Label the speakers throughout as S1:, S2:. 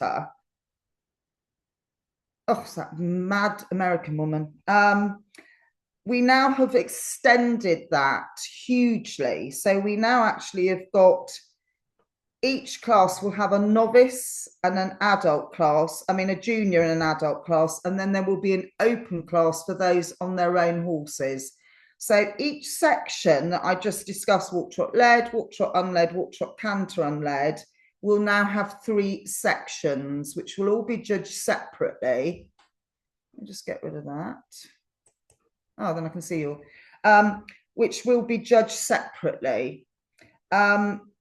S1: matter. Oh, it's that mad American woman. We now have extended that hugely. So we now actually have got, each class will have a novice and an adult class, a junior and an adult class, and then there will be an open class for those on their own horses. So each section that I just discussed, walk trot led, walk trot unled, walk trot canter unled, will now have 3 sections, which will all be judged separately. Let me just get rid of that. Oh, then I can see you. Which will be judged separately.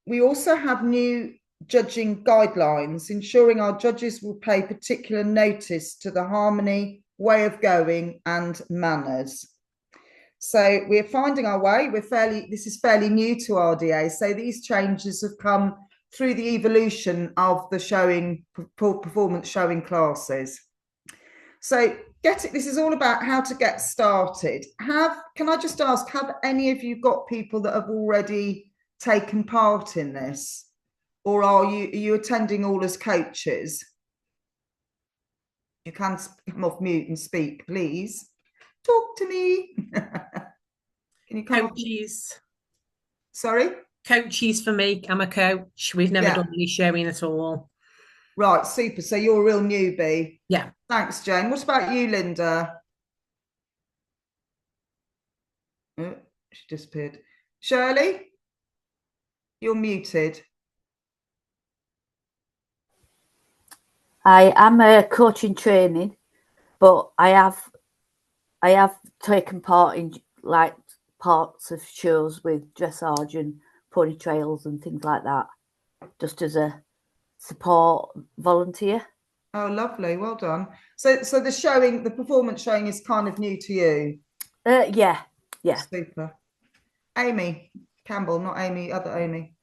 S1: We also have new judging guidelines, ensuring our judges will pay particular notice to the harmony, way of going, and manners. So we're finding our way. This is fairly new to RDA. So these changes have come through the evolution of the performance showing classes. So this is all about how to get started. Can I just ask, have any of you got people that have already taken part in this? Or are you attending all as coaches? You can come off mute and speak, please. Talk to me. Can you come
S2: Coaches.
S1: Sorry?
S2: Coaches for me. I'm a coach. We've never done any showing at all.
S1: Right, super. So you're a real newbie.
S2: Yeah.
S1: Thanks, Jane. What about you, Linda? Oh, she disappeared. Shirley? You're muted.
S3: I am a coach in training, but I have taken part in like parts of shows with dressage and pony trails and things like that, just as a support volunteer.
S1: Oh, lovely. Well done. So the performance showing is kind of new to you?
S3: Yeah.
S1: Super. Amy Campbell, not Amy, other Amy.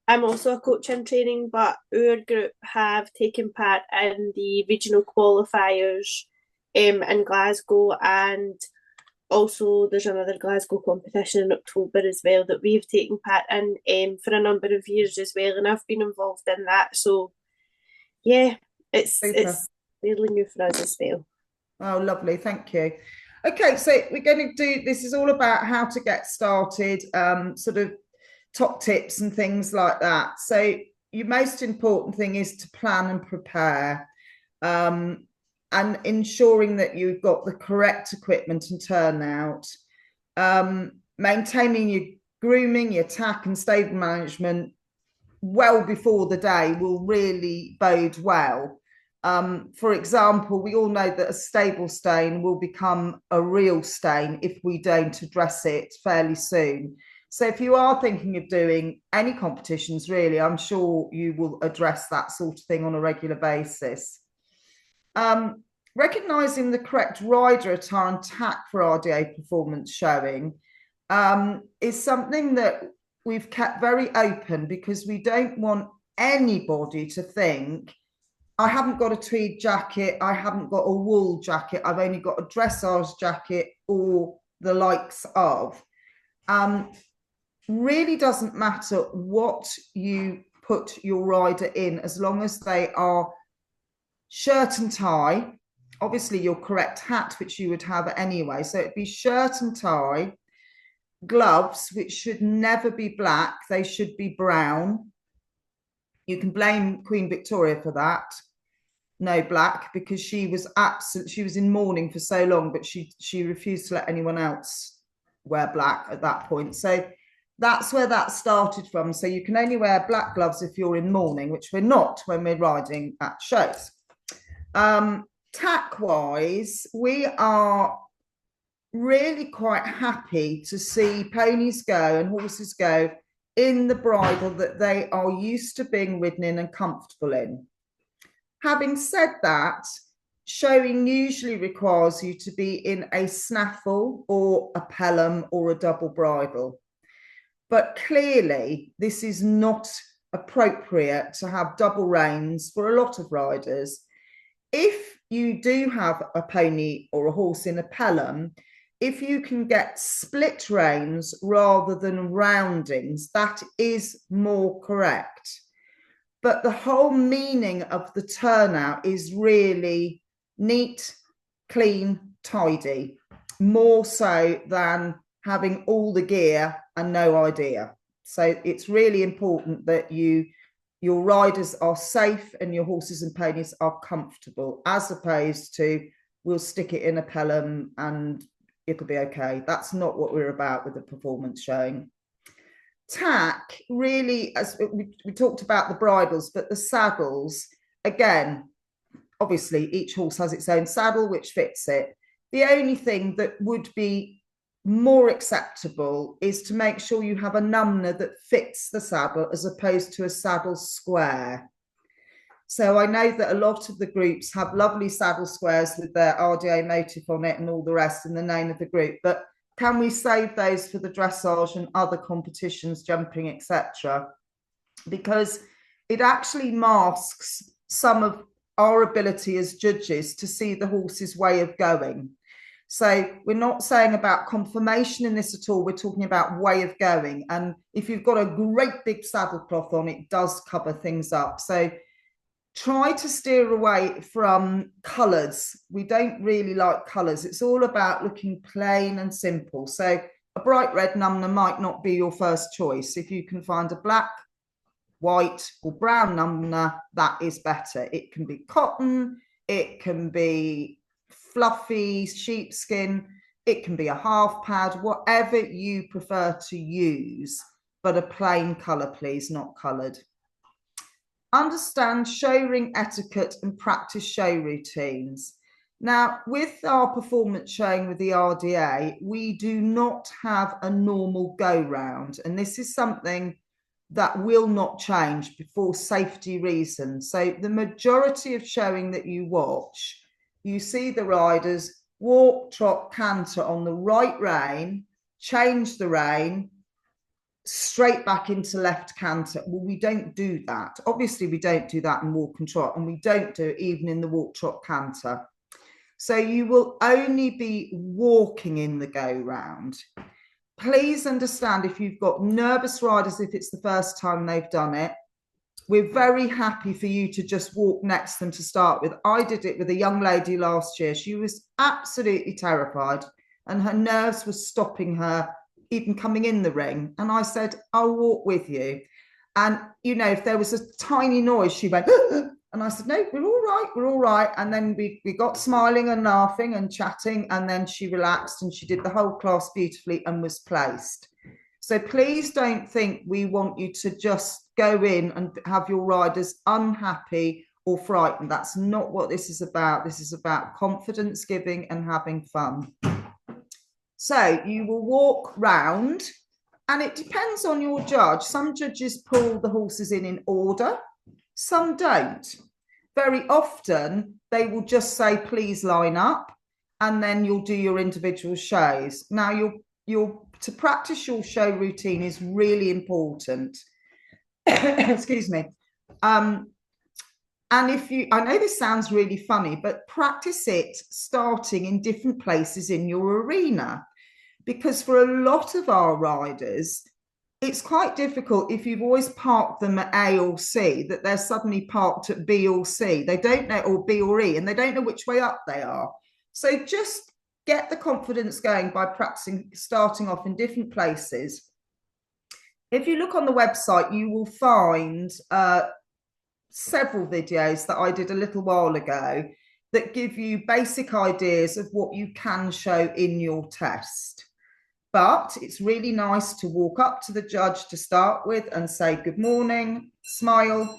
S4: I'm also a coach in training, but our group have taken part in the regional qualifiers in Glasgow, and also there's another Glasgow competition in October as well that we've taken part in for a number of years as well, and I've been involved in that. So yeah, it's really new for us as well.
S1: Oh, lovely. Thank you. Okay, so we're going to do, this is all about how to get started, sort of top tips and things like that. So your most important thing is to plan and prepare, and ensuring that you've got the correct equipment and turnout. Maintaining your grooming, your tack and stable management well before the day will really bode well. For example, we all know that a stable stain will become a real stain if we don't address it fairly soon. So if you are thinking of doing any competitions, really, I'm sure you will address that sort of thing on a regular basis. Recognising the correct rider attire and tack for RDA performance showing is something that we've kept very open, because we don't want anybody to think, I haven't got a tweed jacket, I haven't got a wool jacket, I've only got a dressage jacket or the likes of. Really doesn't matter what you put your rider in, as long as they are shirt and tie, obviously your correct hat, which you would have anyway. So it'd be shirt and tie, gloves, which should never be black, they should be brown. You can blame Queen Victoria for that. No black, because she was in mourning for so long, but she refused to let anyone else wear black at that point. So that's where that started from. So you can only wear black gloves if you're in mourning, which we're not when we're riding at shows. Tack wise, we are really quite happy to see ponies go and horses go in the bridle that they are used to being ridden in and comfortable in. Having said that, showing usually requires you to be in a snaffle or a pelham or a double bridle. But clearly, this is not appropriate to have double reins for a lot of riders. If you do have a pony or a horse in a pelham, if you can get split reins rather than roundings, that is more correct. but the whole meaning of the turnout is really neat, clean, tidy, more so than having all the gear and no idea. So it's really important that your riders are safe and your horses and ponies are comfortable, as opposed to we'll stick it in a Pelham and it'll be okay. That's not what we're about with the performance showing. Tack, really, as we talked about the bridles, but the saddles, again, obviously each horse has its own saddle which fits it. The only thing that would be more acceptable is to make sure you have a numner that fits the saddle as opposed to a saddle square. So I know that a lot of the groups have lovely saddle squares with their RDA motif on it and all the rest in the name of the group, but can we save those for the dressage and other competitions, jumping, etc.? Because it actually masks some of our ability as judges to see the horse's way of going. So we're not saying about conformation in this at all. We're talking about way of going. And if you've got a great big saddlecloth on, it does cover things up. So try to steer away from colours. We don't really like colours. It's all about looking plain and simple. So a bright red numner might not be your first choice. If you can find a black, white or brown numner, that is better. It can be cotton, it can be fluffy sheepskin, it can be a half pad, whatever you prefer to use, but a plain colour, please, not coloured. Understand show ring etiquette and practice show routines. Now, with our performance showing with the RDA, we do not have a normal go round, and this is something that will not change for safety reasons. So the majority of showing that you watch, you see the riders walk, trot, canter on the right rein, change the rein, straight back into left canter. Well, we don't do that. Obviously, we don't do that in walk and trot, and we don't do it even in the walk, trot, canter. So you will only be walking in the go round. Please understand, if you've got nervous riders, if it's the first time they've done it, we're very happy for you to just walk next to them to start with. I did it with a young lady last year. She was absolutely terrified and her nerves were stopping her even coming in the ring. And I said, I'll walk with you. And, you know, if there was a tiny noise, she went, and I said, no, we're all right, we're all right. And then we got smiling and laughing and chatting, and then she relaxed and she did the whole class beautifully and was placed. So please don't think we want you to just go in and have your riders unhappy or frightened. That's not what this is about. This is about confidence giving and having fun. So you will walk round, and it depends on your judge. Some judges pull the horses in order, some don't. Very often they will just say, please line up, and then you'll do your individual shows. Now, to practice your show routine is really important. Excuse me. And I know this sounds really funny, but practice it starting in different places in your arena. Because for a lot of our riders, it's quite difficult if you've always parked them at A or C, that they're suddenly parked at B or C. They don't know, or B or E, and they don't know which way up they are. So just get the confidence going by practicing, starting off in different places. If you look on the website, you will find several videos that I did a little while ago that give you basic ideas of what you can show in your test. But it's really nice to walk up to the judge to start with and say good morning, smile,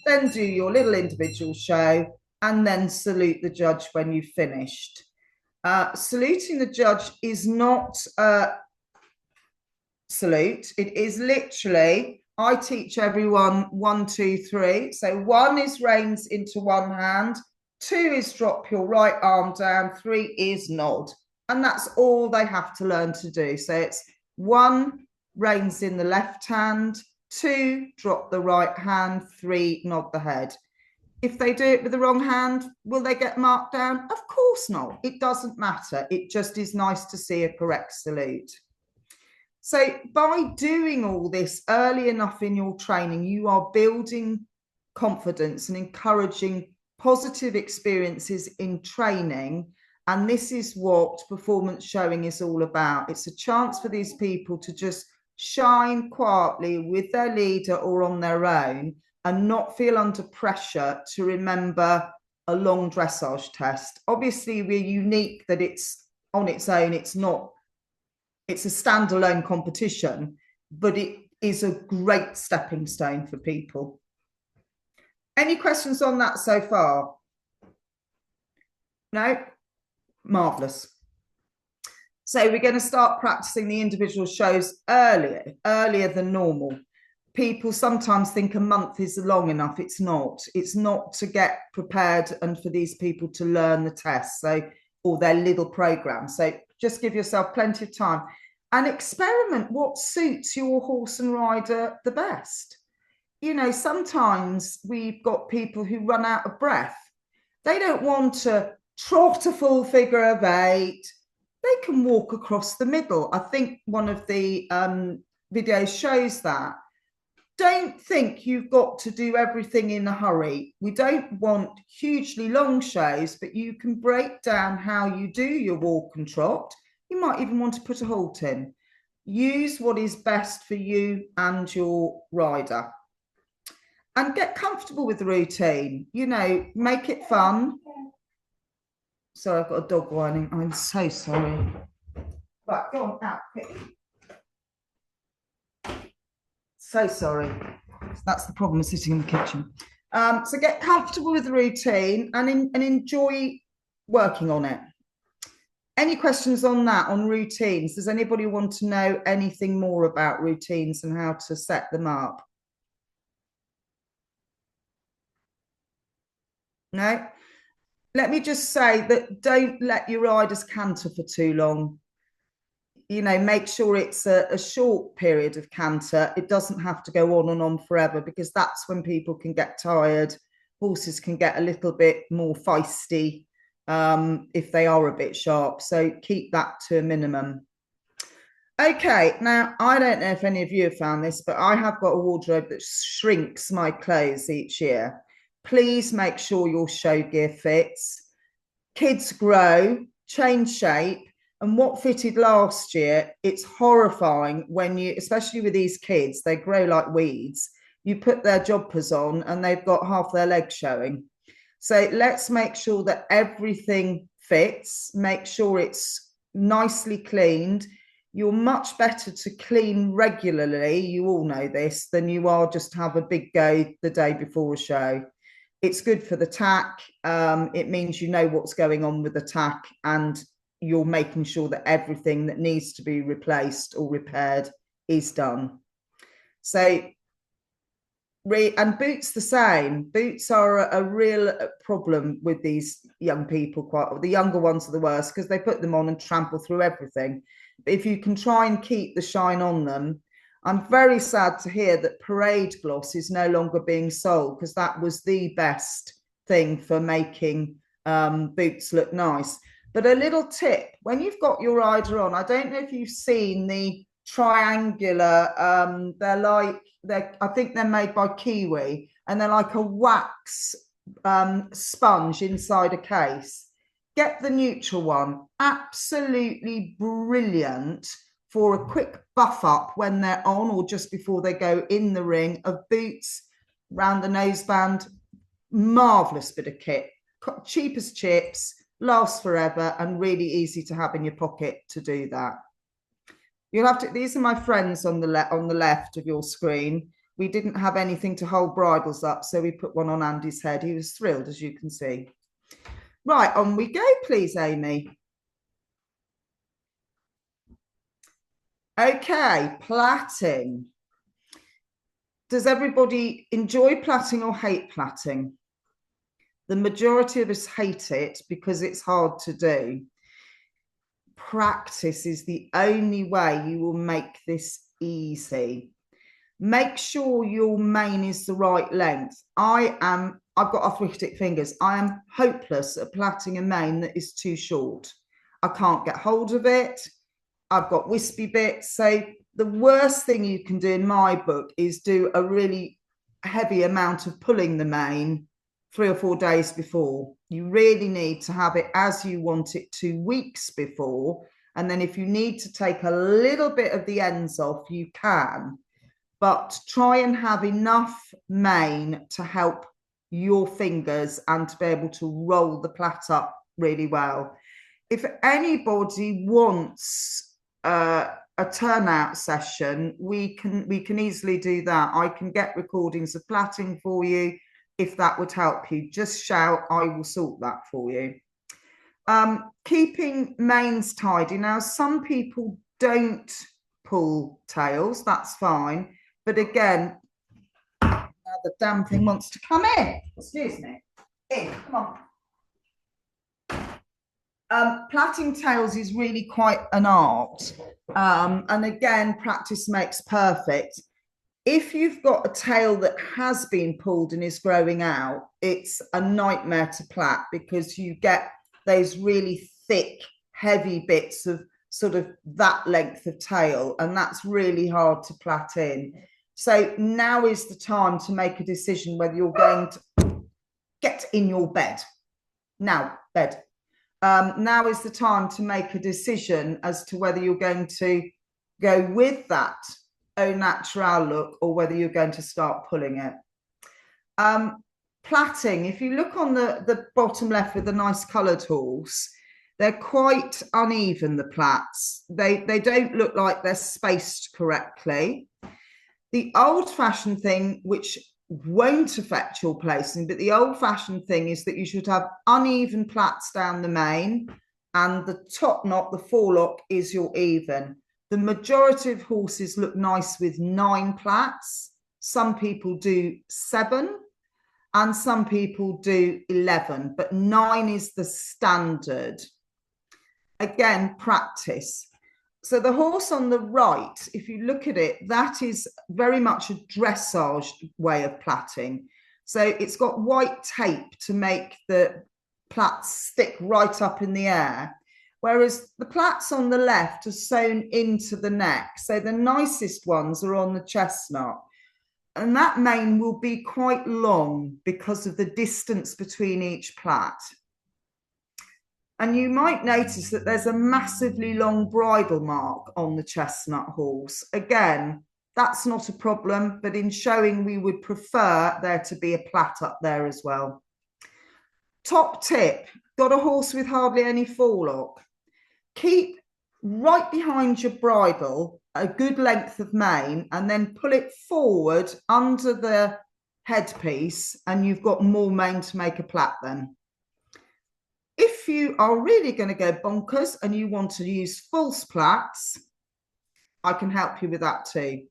S1: then do your little individual show, and then salute the judge when you've finished. Saluting the judge is not salute. It is literally, I teach everyone 1, 2, 3. So 1 is reins into one hand, 2 is drop your right arm down, 3 is nod. And that's all they have to learn to do. So it's 1, reins in the left hand, 2, drop the right hand, 3, nod the head. If they do it with the wrong hand, will they get marked down? Of course not. It doesn't matter. It just is nice to see a correct salute. So by doing all this early enough in your training, you are building confidence and encouraging positive experiences in training. And this is what performance showing is all about. It's a chance for these people to just shine quietly with their leader or on their own and not feel under pressure to remember a long dressage test. Obviously, we're unique that it's on its own. It's a standalone competition, but it is a great stepping stone for people. Any questions on that so far? No? Marvellous. So we're going to start practicing the individual shows earlier than normal. People sometimes think a month is long enough. It's not. It's not to get prepared and for these people to learn the tests, or their little program. So just give yourself plenty of time and experiment what suits your horse and rider the best. You know, sometimes we've got people who run out of breath. They don't want to trot a full figure of 8. They can walk across the middle. I think one of the videos shows that. Don't think you've got to do everything in a hurry. We don't want hugely long shows, but you can break down how you do your walk and trot. You might even want to put a halt in. Use what is best for you and your rider. And get comfortable with the routine. You know, make it fun. Sorry, I've got a dog whining. I'm so sorry. Right, go on out, quick. So sorry. That's the problem with sitting in the kitchen. So get comfortable with the routine and enjoy working on it. Any questions on that, on routines? Does anybody want to know anything more about routines and how to set them up? No? Let me just say that don't let your riders canter for too long. You know, make sure it's a short period of canter. It doesn't have to go on and on forever, because that's when people can get tired. Horses can get a little bit more feisty if they are a bit sharp. So keep that to a minimum. Okay, now I don't know if any of you have found this, but I have got a wardrobe that shrinks my clothes each year. Please make sure your show gear fits. Kids grow, change shape. And what fitted last year, it's horrifying when you, especially with these kids, they grow like weeds. You put their joggers on and they've got half their legs showing. So let's make sure that everything fits. Make sure it's nicely cleaned. You're much better to clean regularly, you all know this, than you are just to have a big go the day before a show. It's good for the tack. It means you know what's going on with the tack, and you're making sure that everything that needs to be replaced or repaired is done. So, and boots the same. Boots are a real problem with these young people. The younger ones are the worst because they put them on and trample through everything. But if you can try and keep the shine on them, I'm very sad to hear that Parade Gloss is no longer being sold, because that was the best thing for making boots look nice. But a little tip, when you've got your rider on, I don't know if you've seen the triangular, I think they're made by Kiwi, and they're like a wax sponge inside a case. Get the neutral one, absolutely brilliant for a quick buff up when they're on or just before they go in the ring, of boots round the noseband. Marvellous bit of kit, cheap as chips, lasts forever, and really easy to have in your pocket to do that. You'll have to, these are my friends on the left of your screen. We didn't have anything to hold bridles up, so we put one on Andy's head. He was thrilled, as you can see. Right, on we go, please, Amy. Okay, plaiting. Does everybody enjoy plaiting or hate plaiting? The majority of us hate it because it's hard to do. Practice is the only way you will make this easy. Make sure your mane is the right length. I've got arthritic fingers. I am hopeless at plaiting a mane that is too short. I can't get hold of it. I've got wispy bits. So the worst thing you can do in my book is do a really heavy amount of pulling the mane 3 or 4 days before. You really need to have it as you want it 2 weeks before. And then if you need to take a little bit of the ends off, you can. But try and have enough mane to help your fingers and to be able to roll the plait up really well. If anybody wants a turnout session, we can easily do that. I can get recordings of plaiting for you. If that would help you, just shout, I will sort that for you. Keeping manes tidy. Now, some people don't pull tails, that's fine. But again, now the damn thing wants to come in. Excuse me. In, come on. Plaiting tails is really quite an art. And again, practice makes perfect. If you've got a tail that has been pulled and is growing out, it's a nightmare to plait because you get those really thick, heavy bits of sort of that length of tail, and that's really hard to plait in. So now is the time to make a decision whether you're going to get in your bed. Now, bed. Now is the time to make a decision as to whether you're going to go with that au naturel look or whether you're going to start pulling it. Plaiting, if you look on the bottom left with the nice coloured horse, they're quite uneven, the plaits. They don't look like they're spaced correctly. The old-fashioned thing, which won't affect your placing, but the old-fashioned thing is that you should have uneven plaits down the mane, and the top knot, the forelock, is your even. The majority of horses look nice with 9 plaits. Some people do 7 and some people do 11, but 9 is the standard. Again, practice. So the horse on the right, if you look at it, that is very much a dressage way of plaiting. So it's got white tape to make the plaits stick right up in the air, whereas the plaits on the left are sewn into the neck. So the nicest ones are on the chestnut. And that mane will be quite long because of the distance between each plait. And you might notice that there's a massively long bridle mark on the chestnut horse. Again, that's not a problem, but in showing, we would prefer there to be a plait up there as well. Top tip, got a horse with hardly any forelock. Keep right behind your bridle a good length of mane and then pull it forward under the headpiece, and you've got more mane to make a plait then. If you are really going to go bonkers and you want to use false plaits, I can help you with that too.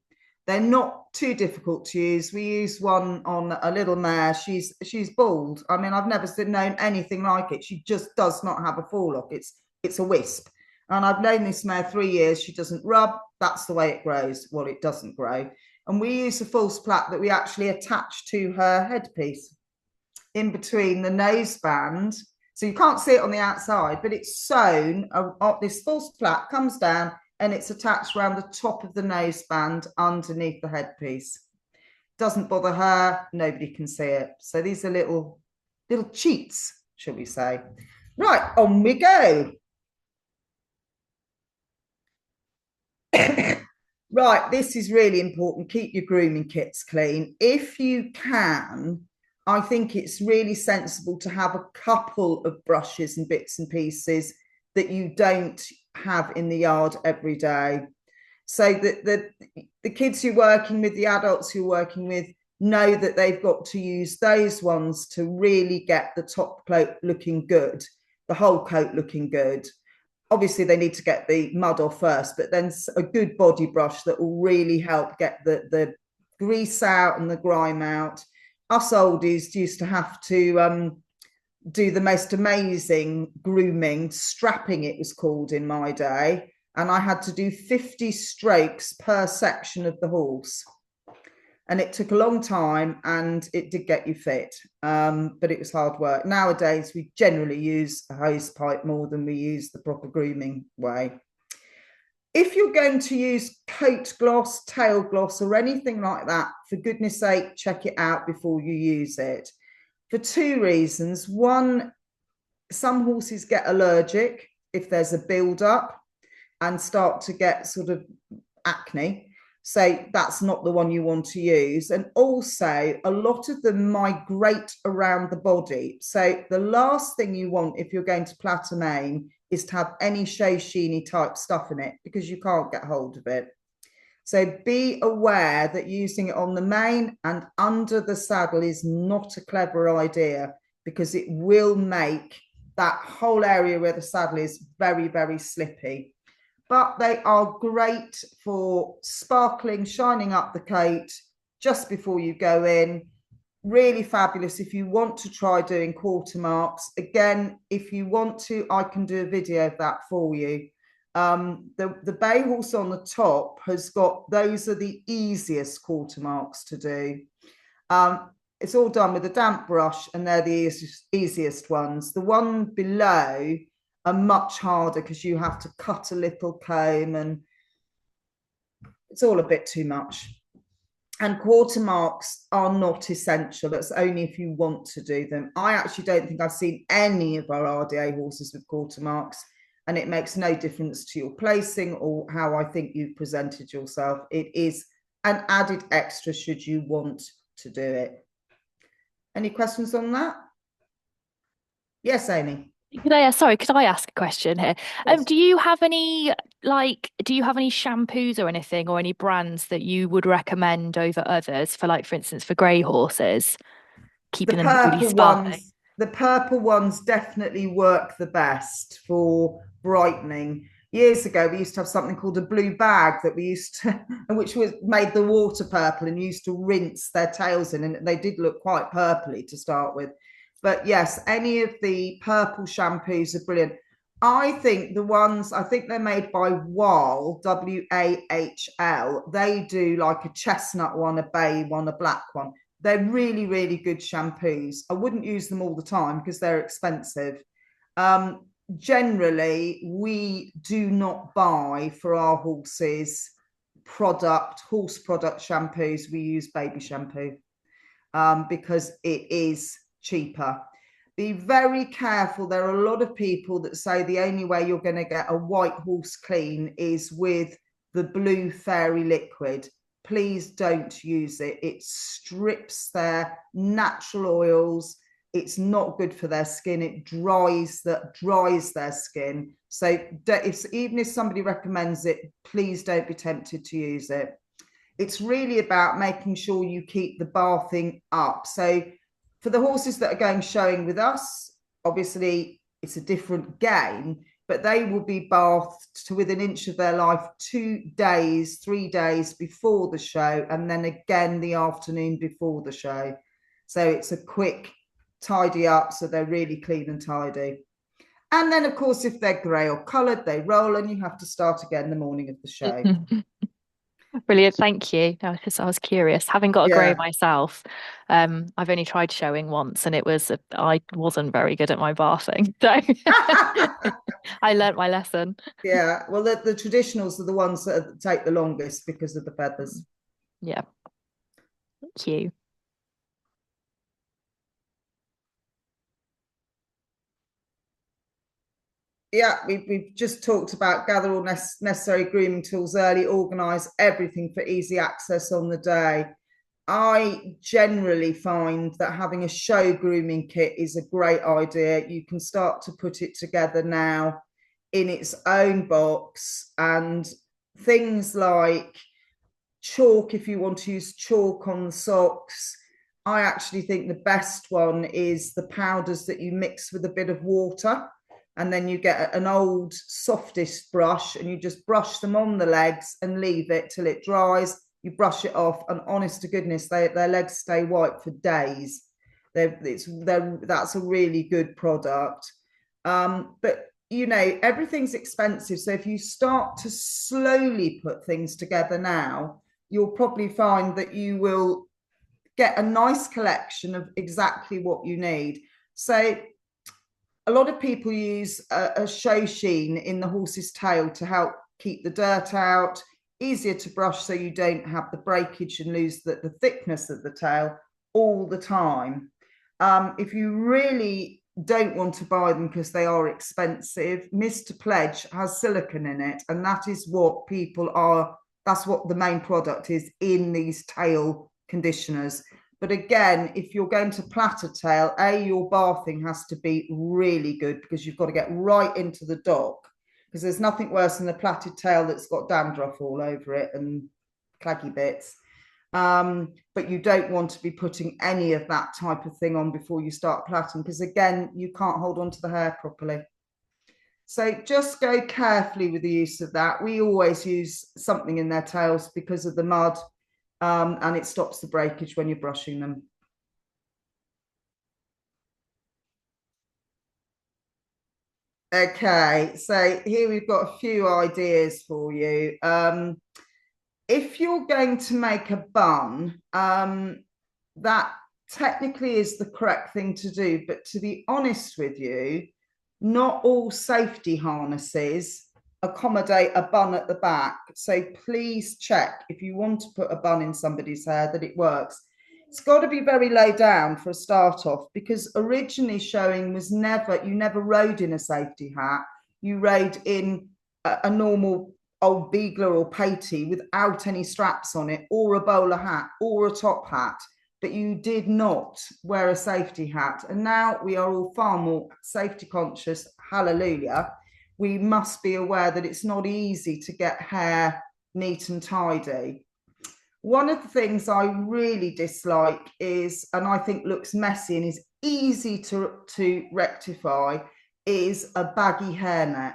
S1: They're not too difficult to use. We use one on a little mare. She's bald. I mean, I've never known anything like it. She just does not have a forelock. It's a wisp. And I've known this mare 3 years. She doesn't rub. That's the way it grows. Well, it doesn't grow. And we use a false plait that we actually attach to her headpiece in between the noseband. So you can't see it on the outside, but it's sewn. This false plait comes down and it's attached around the top of the noseband underneath the headpiece. Doesn't bother her. Nobody can see it. So these are little cheats, shall we say. Right, on we go. Right, this is really important. Keep your grooming kits clean. If you can, I think it's really sensible to have a couple of brushes and bits and pieces that you don't have in the yard every day. So that the kids you're working with, the adults you're working with, know that they've got to use those ones to really get the top coat looking good, the whole coat looking good. Obviously, they need to get the mud off first, but then a good body brush that will really help get the grease out and the grime out. Us oldies used to have to do the most amazing grooming. Strapping, it was called in my day. And I had to do 50 strokes per section of the horse. And it took a long time and it did get you fit, but it was hard work. Nowadays, we generally use a hose pipe more than we use the proper grooming way. If you're going to use coat gloss, tail gloss, or anything like that, for goodness sake, check it out before you use it. For two reasons. One, some horses get allergic if there's a build-up and start to get sort of acne. So that's not the one you want to use. And also, a lot of them migrate around the body. So the last thing you want if you're going to plait a mane is to have any show sheeny type stuff in it, because you can't get hold of it. So be aware that using it on the mane and under the saddle is not a clever idea, because it will make that whole area where the saddle is very, very slippy. But they are great for sparkling, shining up the coat just before you go in. Really fabulous if you want to try doing quarter marks. Again, if you want to, I can do a video of that for you. The bay horse on the top has got, those are the easiest quarter marks to do. It's all done with a damp brush, and they're the easiest ones. The one below are much harder because you have to cut a little comb, and it's all a bit too much. And quarter marks are not essential. It's only if you want to do them. I actually don't think I've seen any of our RDA horses with quarter marks, and it makes no difference to your placing or how I think you've presented yourself. It is an added extra should you want to do it. Any questions on that? Yes, Amy.
S5: Could I ask a question here? Do you have any shampoos or anything, or any brands that you would recommend over others for, like, for instance, for grey horses, keeping them really sparkling?
S1: The purple ones definitely work the best for brightening. Years ago, we used to have something called a blue bag that we used to, which was made the water purple, and used to rinse their tails in, and they did look quite purpley to start with. But yes, any of the purple shampoos are brilliant. I think they're made by Wahl, W-A-H-L. They do like a chestnut one, a bay one, a black one. They're really, really good shampoos. I wouldn't use them all the time because they're expensive. Generally, we do not buy for our horses horse product shampoos. We use baby shampoo because it is cheaper. Be very careful. There are a lot of people that say the only way you're going to get a white horse clean is with the blue fairy liquid. Please don't use it. It strips their natural oils. It's not good for their skin. It dries their skin. So even if somebody recommends it, please don't be tempted to use it. It's really about making sure you keep the bathing up. So for the horses that are going showing with us, obviously it's a different game, but they will be bathed to within an inch of their life 2 days, 3 days before the show, and then again the afternoon before the show. So it's a quick tidy up, so they're really clean and tidy. And then, of course, if they're grey or coloured, they roll, and you have to start again the morning of the show.
S5: Brilliant, thank you. No, because I was curious, having got a grey myself. I've only tried showing once, and I wasn't very good at my bathing, so I learnt my lesson.
S1: Yeah, well, the traditionals are the ones that take the longest because of the feathers.
S5: Yeah, thank you.
S1: Yeah, we've just talked about gather all necessary grooming tools early, organise everything for easy access on the day. I generally find that having a show grooming kit is a great idea. You can start to put it together now in its own box, and things like chalk, if you want to use chalk on the socks. I actually think the best one is the powders that you mix with a bit of water. And then you get an old softest brush, and you just brush them on the legs and leave it till it dries. You brush it off, and honest to goodness, their legs stay white for days. That's a really good product. But you know, everything's expensive. So if you start to slowly put things together now, you'll probably find that you will get a nice collection of exactly what you need. So a lot of people use a show sheen in the horse's tail to help keep the dirt out, easier to brush so you don't have the breakage and lose the thickness of the tail all the time. If you really don't want to buy them because they are expensive, Mr. Pledge has silicone in it, and that is what people are, that's what the main product is in these tail conditioners. But again, if you're going to plait a tail, your bathing has to be really good, because you've got to get right into the dock, because there's nothing worse than a plaited tail that's got dandruff all over it and claggy bits. But you don't want to be putting any of that type of thing on before you start plaiting, because again, you can't hold on to the hair properly. So just go carefully with the use of that. We always use something in their tails because of the mud, and it stops the breakage when you're brushing them. Okay, so here we've got a few ideas for you. If you're going to make a bun, that technically is the correct thing to do, but to be honest with you, not all safety harnesses accommodate a bun at the back. So please check, if you want to put a bun in somebody's hair, that it works. It's got to be very low down for a start off, because originally showing was never, you never rode in a safety hat. You rode in a normal old beagler or patey without any straps on it, or a bowler hat or a top hat, but you did not wear a safety hat. And now we are all far more safety conscious. Hallelujah. We must be aware that it's not easy to get hair neat and tidy. One of the things I really dislike is, and I think looks messy and is easy to rectify, is a baggy hairnet.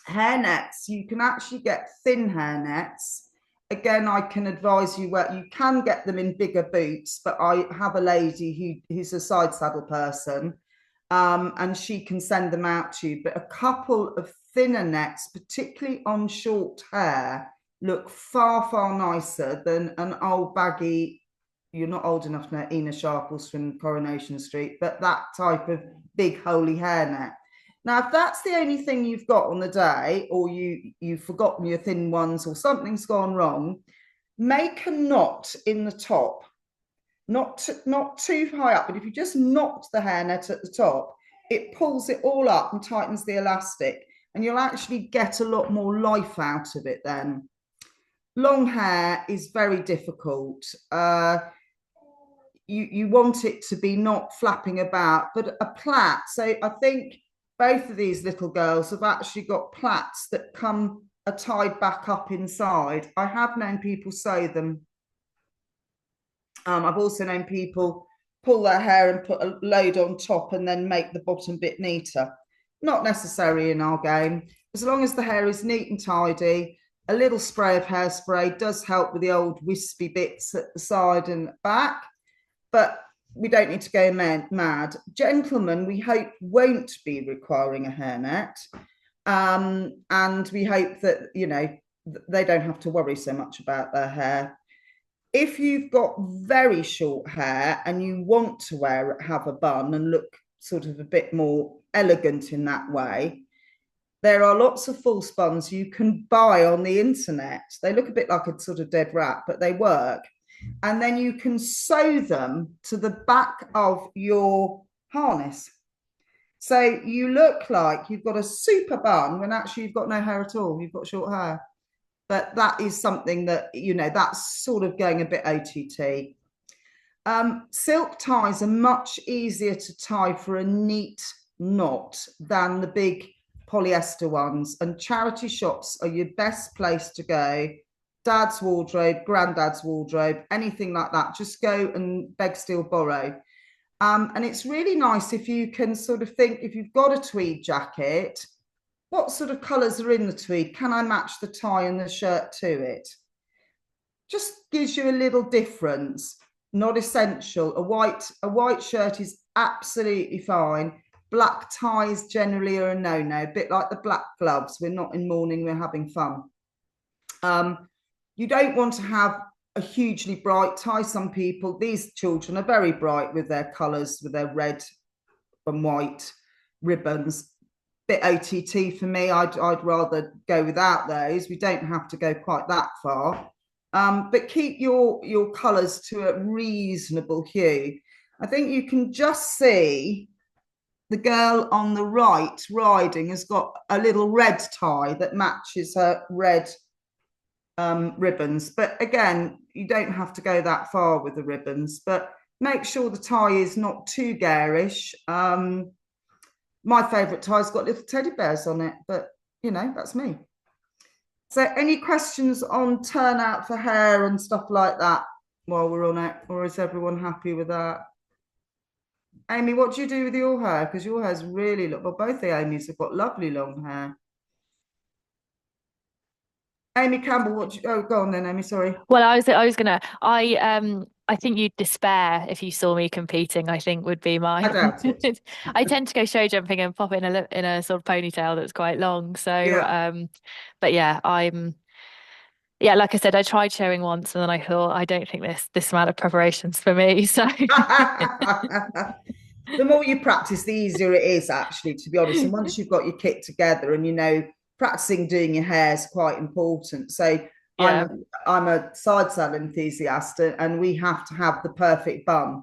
S1: Hairnets, you can actually get thin hairnets. Again, I can advise you where you can get them in bigger boots, but I have a lady who's a side saddle person, and she can send them out to you. But a couple of thinner nets, particularly on short hair, look far, far nicer than an old baggy, you're not old enough to know Ina Sharples from Coronation Street, but that type of big holy hairnet. Now, if that's the only thing you've got on the day, or you've forgotten your thin ones, or something's gone wrong, make a knot in the top, not too high up, but if you just knot the hairnet at the top, it pulls it all up and tightens the elastic, and you'll actually get a lot more life out of it then. Long hair is very difficult. You want it to be not flapping about, but a plait. So I think both of these little girls have actually got plaits that are tied back up inside. I have known people sew them. I've also known people pull their hair and put a load on top and then make the bottom bit neater. Not necessary in our game. As long as the hair is neat and tidy, a little spray of hairspray does help with the old wispy bits at the side and back, but we don't need to go mad. Gentlemen, we hope, won't be requiring a hairnet, and we hope that, you know, they don't have to worry so much about their hair. If you've got very short hair and you want to have a bun and look sort of a bit more elegant in that way, there are lots of false buns you can buy on the internet. They look a bit like a sort of dead rat, but they work. And then you can sew them to the back of your harness. So you look like you've got a super bun when actually you've got no hair at all. You've got short hair. But that is something that, you know, that's sort of going a bit OTT. Silk ties are much easier to tie for a neat knot than the big polyester ones. And charity shops are your best place to go. Dad's wardrobe, granddad's wardrobe, anything like that. Just go and beg, steal, borrow. And it's really nice if you can sort of think, if you've got a tweed jacket, what sort of colours are in the tweed? Can I match the tie and the shirt to it? Just gives you a little difference. Not essential. A white shirt is absolutely fine. Black ties generally are a no-no, a bit like the black gloves. We're not in mourning, we're having fun. You don't want to have a hugely bright tie. Some people, these children are very bright with their colours, with their red and white ribbons. bit OTT for me. I'd rather go without those. We don't have to go quite that far. But keep your colours to a reasonable hue. I think you can just see the girl on the right riding has got a little red tie that matches her red ribbons. But again, you don't have to go that far with the ribbons, but make sure the tie is not too garish. My favourite tie's got little teddy bears on it, but you know, that's me. So any questions on turnout for hair and stuff like that while we're on it, or is everyone happy with that? Amy, what do you do with your hair? Because your hair's really, well, both the Amy's have got lovely long hair. Amy Campbell, what do you, oh, go on then, Amy, sorry.
S5: Well, I was gonna, I think you'd despair if you saw me competing, I think would be my,
S1: I doubt it.
S5: I tend to go show jumping and pop in a sort of ponytail that's quite long. So,
S1: Yeah.
S5: but yeah, yeah, like I said, I tried showing once and then I thought, I don't think this amount of preparation's for me. So
S1: the more you practice, the easier it is, actually, to be honest. And once you've got your kit together and you know, practicing doing your hair is quite important. So
S5: yeah.
S1: I'm a side saddle enthusiast, and we have to have the perfect bun,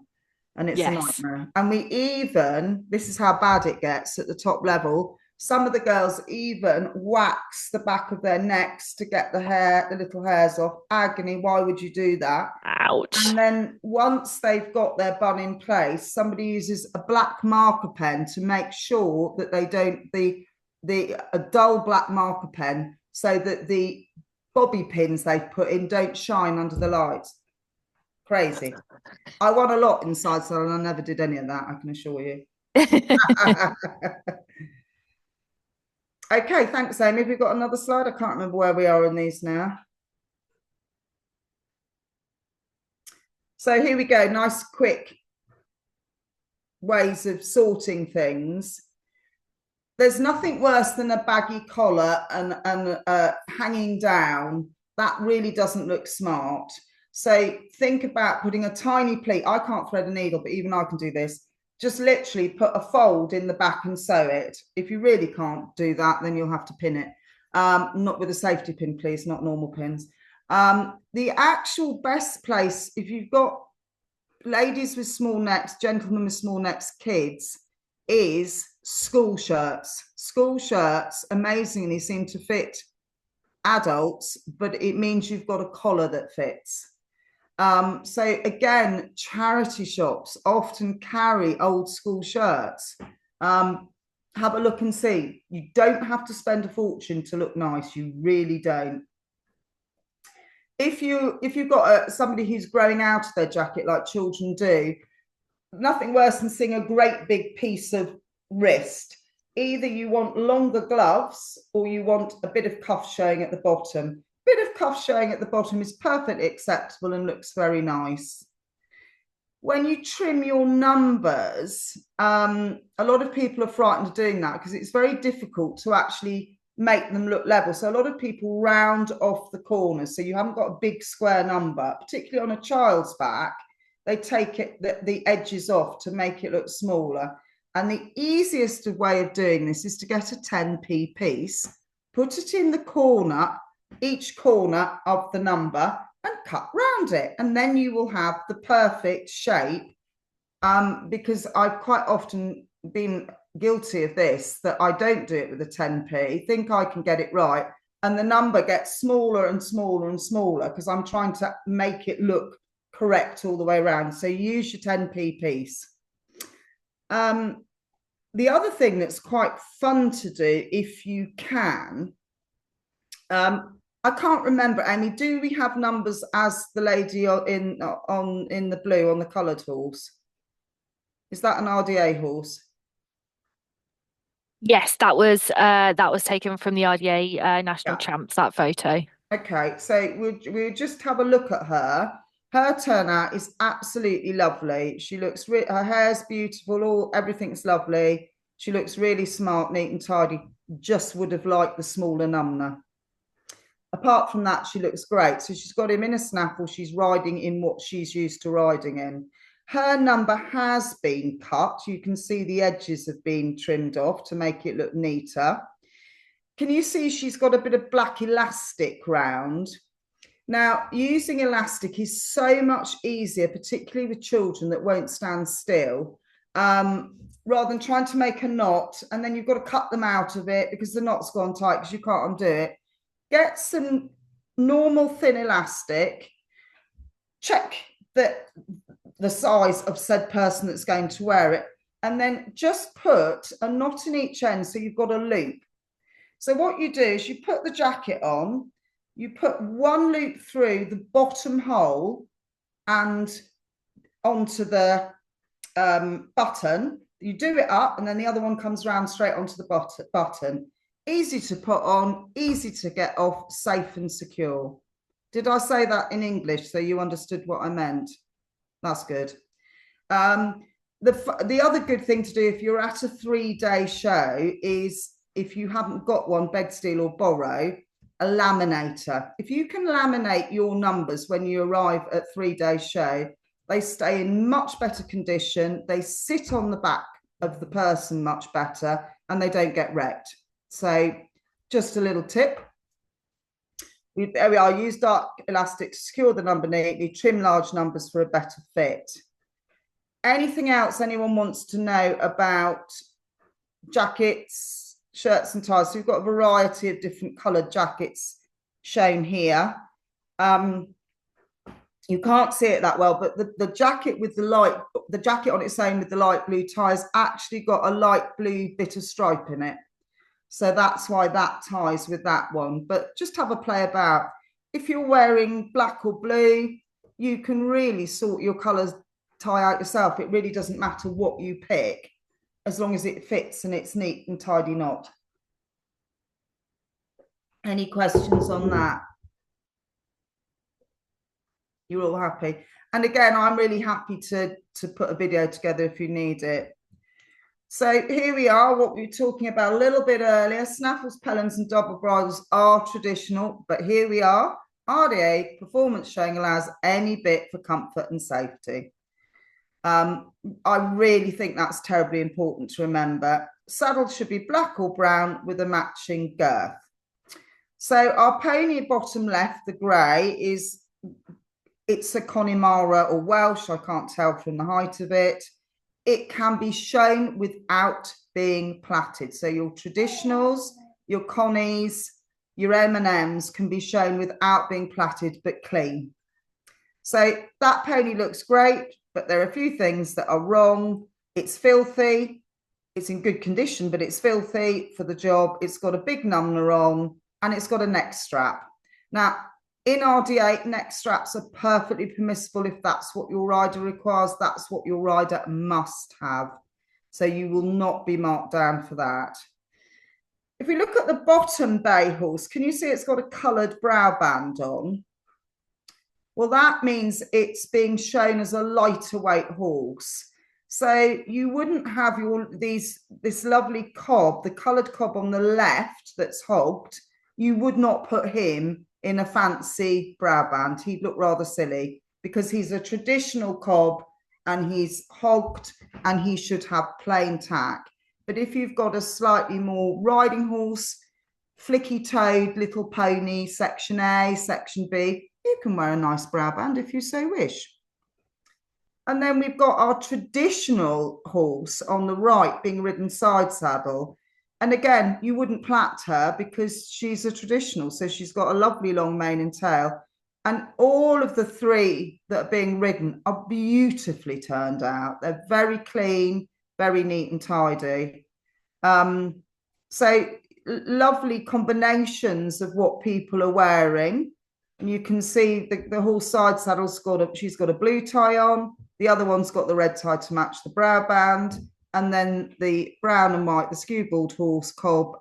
S1: and it's a nightmare. And we even, this is how bad it gets at the top level, some of the girls even wax the back of their necks to get the little hairs off. Agony, why would you do that?
S5: Ouch.
S1: And then once they've got their bun in place, somebody uses a black marker pen to make sure that they don't, a dull black marker pen, so that the bobby pins they've put in don't shine under the lights. Crazy. I won a lot in side saddle and I never did any of that, I can assure you. Okay, thanks, Amy. Have we got another slide? I can't remember where we are in these now. So here we go. Nice, quick ways of sorting things. There's nothing worse than a baggy collar and hanging down. That really doesn't look smart. So think about putting a tiny pleat. I can't thread a needle, but even I can do this. Just literally put a fold in the back and sew it. If you really can't do that, then you'll have to pin it. Not with a safety pin, please, not normal pins. The actual best place, if you've got ladies with small necks, gentlemen with small necks, kids, is school shirts. School shirts amazingly seem to fit adults, but it means you've got a collar that fits. So again, charity shops often carry old school shirts. Have a look and see. You don't have to spend a fortune to look nice. You really don't. If you've got somebody who's growing out of their jacket like children do, nothing worse than seeing a great big piece of wrist. Either you want longer gloves or you want a bit of cuff showing at the bottom. Bit of cuff showing at the bottom is perfectly acceptable and looks very nice. When you trim your numbers, a lot of people are frightened of doing that because it's very difficult to actually make them look level. So a lot of people round off the corners, so you haven't got a big square number, particularly on a child's back. They take the edges off to make it look smaller. And the easiest way of doing this is to get a 10p piece, put it in the corner, each corner of the number, and cut round it. And then you will have the perfect shape. Because I've quite often been guilty of this, that I don't do it with a 10p, think I can get it right, and the number gets smaller and smaller and smaller because I'm trying to make it look correct all the way around. So use your 10p piece. The other thing that's quite fun to do, if you can, I can't remember, Amy, do we have numbers as the lady in the blue on the coloured horse? Is that an RDA horse?
S5: Yes, that was taken from the RDA National Champs, that photo. Okay,
S1: so we'll just have a look at her. Her turnout is absolutely lovely. She looks, her hair's beautiful, everything's lovely. She looks really smart, neat and tidy. Just would have liked the smaller number. Apart from that, she looks great. So she's got him in a snaffle. She's riding in what she's used to riding in. Her number has been cut. You can see the edges have been trimmed off to make it look neater. Can you see she's got a bit of black elastic round? Now, using elastic is so much easier, particularly with children that won't stand still, rather than trying to make a knot and then you've got to cut them out of it because the knot's gone tight because you can't undo it. Get some normal thin elastic, check that the size of said person that's going to wear it, and then just put a knot in each end so you've got a loop. So what you do is you put the jacket on, you put one loop through the bottom hole and onto the button. You do it up and then the other one comes round straight onto the button. Easy to put on, easy to get off, safe and secure. Did I say that in English so you understood what I meant? That's good. The other good thing to do if you're at a 3-day show is, if you haven't got one, beg, steal or borrow, a laminator. If you can laminate your numbers when you arrive at 3-day show, they stay in much better condition, they sit on the back of the person much better, and they don't get wrecked. So just a little tip. There we are, use dark elastic to secure the number neatly, trim large numbers for a better fit. Anything else anyone wants to know about jackets, shirts and ties? So we've got a variety of different coloured jackets shown here. You can't see it that well, but the jacket with the jacket on its own with the light blue tie has actually got a light blue bit of stripe in it. So that's why that ties with that one. But just have a play about. If you're wearing black or blue, you can really sort your colours tie out yourself. It really doesn't matter what you pick, as long as it fits and it's neat and tidy knot. Any questions on that? You're all happy? And again, I'm really happy to put a video together if you need it. So here we are, what we were talking about a little bit earlier. Snaffles, pellons and double bridles are traditional, but here we are. RDA, performance showing, allows any bit for comfort and safety. I really think that's terribly important to remember. Saddles should be black or brown with a matching girth. So our pony bottom left, the grey, it's a Connemara or Welsh, I can't tell from the height of it. It can be shown without being plaited. So your traditionals, your Connies, your M&Ms can be shown without being plaited, but clean. So that pony looks great, but there are a few things that are wrong. It's filthy. It's in good condition, but it's filthy for the job. It's got a big number on and it's got a neck strap. Now, in RDA, neck straps are perfectly permissible if that's what your rider requires. That's what your rider must have. So you will not be marked down for that. If we look at the bottom bay horse, can you see it's got a coloured brow band on? Well, that means it's being shown as a lighter weight horse. So you wouldn't have this lovely cob, the coloured cob on the left that's hogged. You would not put him in a fancy brow band. He'd look rather silly because he's a traditional cob and he's hogged and he should have plain tack. But if you've got a slightly more riding horse, flicky-toed little pony, section A, section B, you can wear a nice brow band if you so wish. And then we've got our traditional horse on the right being ridden side saddle. And again, you wouldn't plait her because she's a traditional. So she's got a lovely long mane and tail. And all of the three that are being ridden are beautifully turned out. They're very clean, very neat and tidy. So lovely combinations of what people are wearing. And you can see the horse side saddle's she's got a blue tie on. The other one's got the red tie to match the brow band. And then the brown and white, the skewbald horse cob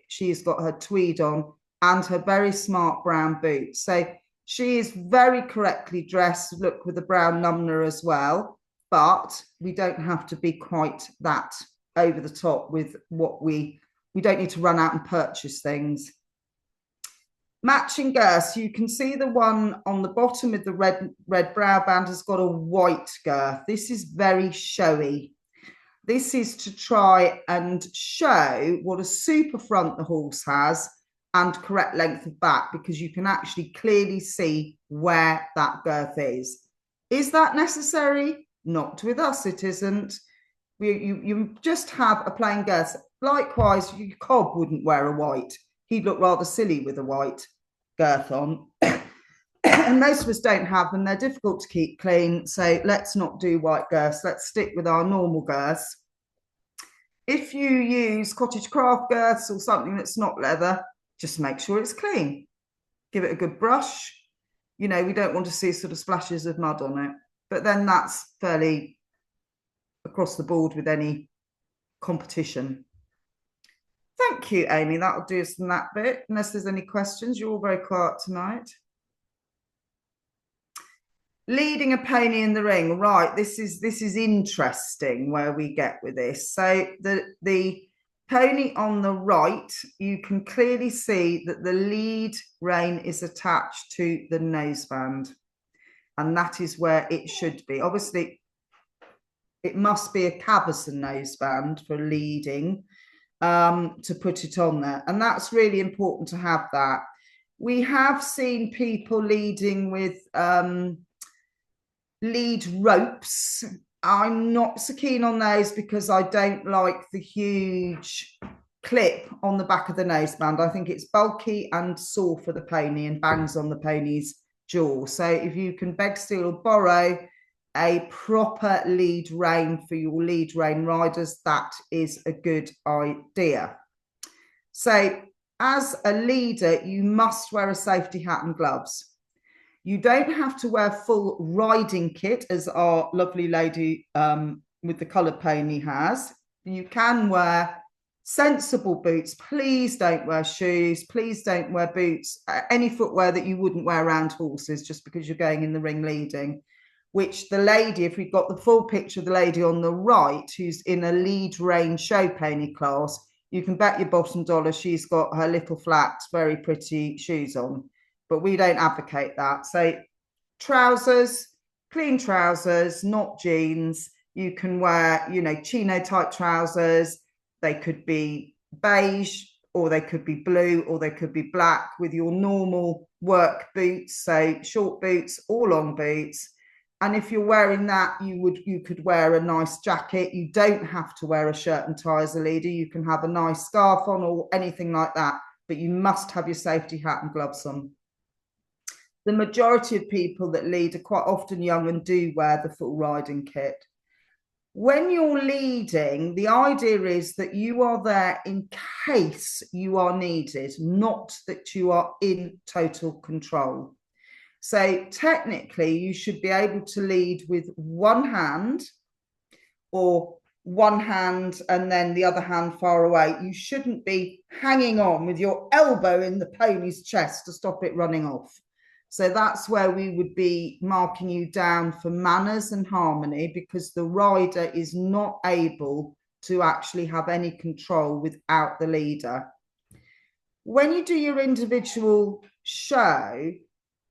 S1: she's got her tweed on and her very smart brown boots. So she is very correctly dressed, look, with the brown numner as well. But we don't have to be quite that over the top with what we don't need to run out and purchase things. Matching girth. You can see the one on the bottom with the red brow band has got a white girth. This is very showy. This is to try and show what a super front the horse has and correct length of back, because you can actually clearly see where that girth is. Is that necessary? Not with us, it isn't. You just have a plain girth. Likewise, your cob wouldn't wear a white. He'd look rather silly with a white girth on. And most of us don't have them. They're difficult to keep clean. So let's not do white girths. Let's stick with our normal girths. If you use cottage craft girths or something that's not leather, just make sure it's clean. Give it a good brush. You know, we don't want to see sort of splashes of mud on it. But then that's fairly across the board with any competition. Thank you, Amy. That'll do us in that bit. Unless there's any questions, you're all very quiet tonight. Leading a pony in the ring, right? This is interesting where we get with this. So the pony on the right, you can clearly see that the lead rein is attached to the noseband, and that is where it should be. Obviously, it must be a Cabesson noseband for leading to put it on there, and that's really important to have that. We have seen people leading with lead ropes. I'm not so keen on those because I don't like the huge clip on the back of the noseband. I think it's bulky and sore for the pony and bangs on the pony's jaw. So if you can beg, steal or borrow a proper lead rein for your lead rein riders, that is a good idea. So as a leader, you must wear a safety hat and gloves. You don't have to wear full riding kit as our lovely lady with the coloured pony has. You can wear sensible boots. Please don't wear shoes. Please don't wear boots, any footwear that you wouldn't wear around horses just because you're going in the ring leading, which the lady, if we've got the full picture of the lady on the right, who's in a lead rein show pony class, you can bet your bottom dollar she's got her little flat, very pretty shoes on. But we don't advocate that. So trousers, clean trousers, not jeans. You can wear, you know, chino type trousers. They could be beige, or they could be blue, or they could be black, with your normal work boots, so short boots or long boots. And if you're wearing that, you could wear a nice jacket. You don't have to wear a shirt and tie as a leader. You can have a nice scarf on or anything like that, but you must have your safety hat and gloves on. The majority of people that lead are quite often young and do wear the full riding kit. When you're leading, the idea is that you are there in case you are needed, not that you are in total control. So technically, you should be able to lead with one hand, or one hand and then the other hand far away. You shouldn't be hanging on with your elbow in the pony's chest to stop it running off. So that's where we would be marking you down for manners and harmony, because the rider is not able to actually have any control without the leader. When you do your individual show,